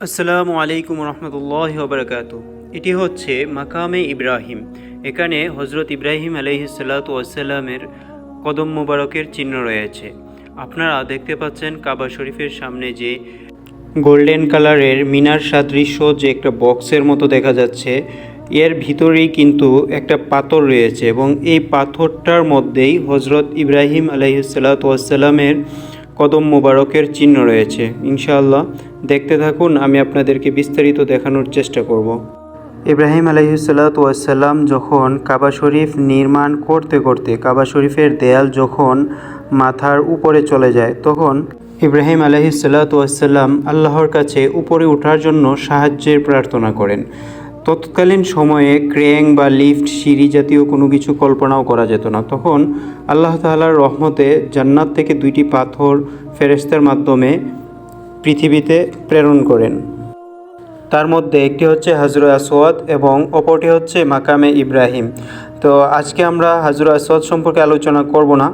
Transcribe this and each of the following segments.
আসসালামু আলাইকুম রহমতুল্লাহি ওবরাকাতু। এটি হচ্ছে মাকামে ইব্রাহিম। এখানে হজরত ইব্রাহিম আলাইহিসসালাতু ওয়াসসালামের কদম মোবারকের চিহ্ন রয়েছে। আপনারা দেখতে পাচ্ছেন কাবা শরীফের সামনে যে গোল্ডেন কালারের মিনার সাদৃশ্য যে একটা বক্সের মতো দেখা যাচ্ছে, এর ভিতরেই কিন্তু একটা পাথর রয়েছে এবং এই পাথরটার মধ্যেই হজরত ইব্রাহিম আলাইহিসসালাতু ওয়াসসালামের কদম মোবারকের চিহ্ন রয়েছে। ইনশাআল্লাহ দেখতে থাকুন, আমি আপনাদেরকে বিস্তারিত দেখানোর চেষ্টা করব। ইব্রাহিম আলাইহিসসালাতু ওয়াসসালাম যখন কাবা শরীফ নির্মাণ করতে করতে কাবা শরীফের দেয়াল যখন মাথার উপরে চলে যায়, তখন ইব্রাহিম আলাইহিসসালাতু ওয়াসসালাম আল্লাহর কাছে উপরে ওঠার জন্য সাহায্যের প্রার্থনা করেন। তৎকালীন সময়ে ক্রেং বা লিফট সিঁড়ি জাতীয় কোনো কিছু কল্পনাও করা যেত না। তখন আল্লাহ তাআলার রহমতে জান্নাত থেকে দুইটি পাথর ফেরেশতার মাধ্যমে পৃথিবীতে প্রেরণ করেন। তার মধ্যে একটি হচ্ছে হাজরে আসওয়াদ এবং অপরটি হচ্ছে মাকামে ইব্রাহিম। তো আজকে আমরা হাজরে আসওয়াদ সম্পর্কে আলোচনা করব না,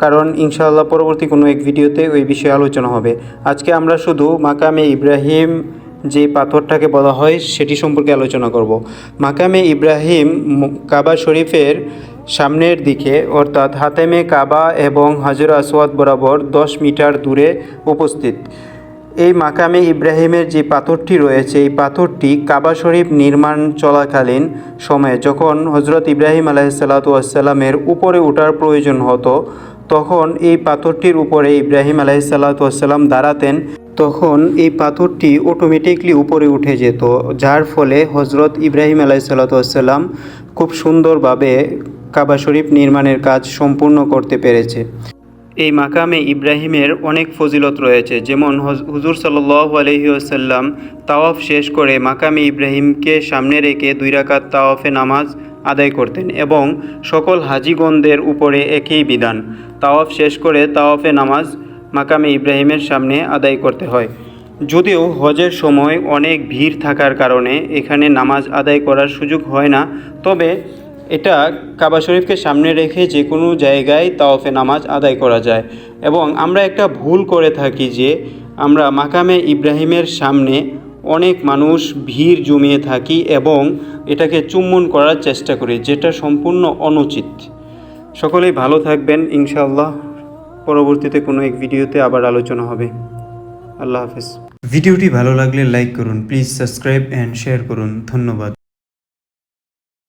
কারণ ইনশাআল্লাহ পরবর্তী কোনো এক ভিডিওতে ওই বিষয়ে আলোচনা হবে। আজকে আমরা শুধু মাকামে ইব্রাহিম যে পাথরটাকে বলা হয় সেটি সম্পর্কে আলোচনা করব। মাকামে ইব্রাহিম কাবা শরীফের সামনের দিকে, অর্থাৎ হাতেমে কাবা এবং হাজরে আসওয়াদ বরাবর 10 মিটার দূরে উপস্থিত। এই মাকামে ইব্রাহিমের যে পাথরটি রয়েছে, এই পাথরটি কাবা শরীফ নির্মাণ চলাকালীন সময়ে যখন হজরত ইব্রাহিম আলাইহিসসালাতু ওয়াসসালামের উপরে ওঠার প্রয়োজন হতো, তখন এই পাথরটির উপরে ইব্রাহিম আলাইহিসসালাতু ওয়াসসালাম দাঁড়াতেন। তখন এই পাথরটি অটোমেটিকলি উপরে উঠে যেত, যার ফলে হজরত ইব্রাহিম আলাইহিসসালাতু ওয়াসসালাম খুব সুন্দরভাবে কাবা শরীফ নির্মাণের কাজ সম্পূর্ণ করতে পেরেছে। এই মাকামে ইব্রাহিমের অনেক ফজিলত রয়েছে, যেমন হুজুর সাল্লাল্লাহু আলাইহি ওয়াসাল্লাম তাওয়াফ শেষ করে মাকামে ইব্রাহিমকে সামনে রেখে 2 রাকাত তাওয়াফে নামাজ আদায় করতেন এবং সকল হাজিগণদের উপরে একই বিধান, তাওয়াফ শেষ করে তাওয়াফে নামাজ মাকামে ইব্রাহিমের সামনে আদায় করতে হয়। যদিও হজের সময় অনেক ভিড় থাকার কারণে এখানে নামাজ আদায় করার সুযোগ হয় না, তবে এটা কাবা শরীফকে সামনে রেখে যে কোনো জায়গায় তাওয়াফে নামাজ আদায় করা যায়। এবং আমরা একটা ভুল করে থাকি যে আমরা মাকামে ইব্রাহিমের সামনে অনেক মানুষ ভিড় জমিয়ে থাকি এবং এটাকে চুম্বন করার চেষ্টা করি, যেটা সম্পূর্ণ অনুচিত। সকলেই ভালো থাকবেন, ইনশাআল্লাহ পরবর্তীতে কোনো এক ভিডিওতে আবার আলোচনা হবে। আল্লাহ হাফেজ। ভিডিওটি ভালো লাগলে লাইক করুন, প্লিজ সাবস্ক্রাইব অ্যান্ড শেয়ার করুন। ধন্যবাদ।